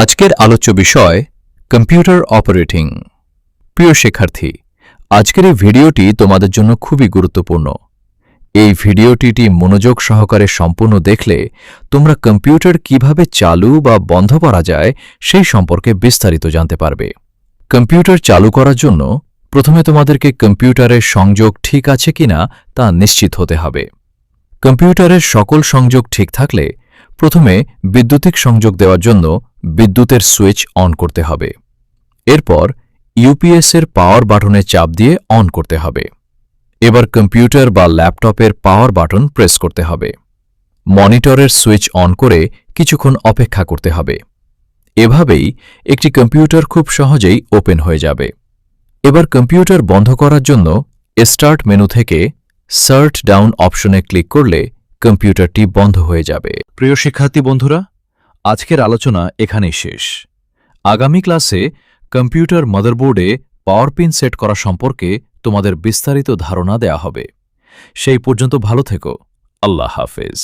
আজকের আলোচ্য বিষয় কম্পিউটার অপারেটিং। প্রিয় শিক্ষার্থী, আজকের এই ভিডিওটি তোমাদের জন্য খুবই গুরুত্বপূর্ণ। এই ভিডিওটি মনোযোগ সহকারে সম্পূর্ণ দেখলে তোমরা কম্পিউটার কিভাবে চালু বা বন্ধ করা যায় সেই সম্পর্কে বিস্তারিত জানতে পারবে। কম্পিউটার চালু করার জন্য প্রথমে তোমাদেরকে কম্পিউটারের সংযোগ ঠিক আছে কিনা তা নিশ্চিত হতে হবে। কম্পিউটারের সকল সংযোগ ঠিক থাকলে প্রথমে বৈদ্যুতিক সংযোগ দেওয়ার জন্য বিদ্যুতের সুইচ অন করতে হবে। এরপর ইউপিএস-এর পাওয়ার বাটনে চাপ দিয়ে অন করতে হবে। এবার কম্পিউটার বা ল্যাপটপের পাওয়ার বাটন প্রেস করতে হবে। মনিটরের সুইচ অন করে কিছুক্ষণ অপেক্ষা করতে হবে। এভাবেই একটি কম্পিউটার খুব সহজেই ওপেন হয়ে যাবে। এবার কম্পিউটার বন্ধ করার জন্য স্টার্ট মেনু থেকে শাট ডাউন অপশনে ক্লিক করলে কম্পিউটারটি বন্ধ হয়ে যাবে। প্রিয় শিক্ষার্থী বন্ধুরা, আজকের আলোচনা এখানেই শেষ। আগামী ক্লাসে কম্পিউটার মাদারবোর্ডে পাওয়ার পিন সেট করা সম্পর্কে তোমাদের বিস্তারিত ধারণা দেয়া হবে। সেই পর্যন্ত ভালো থেকো। আল্লাহ হাফেজ।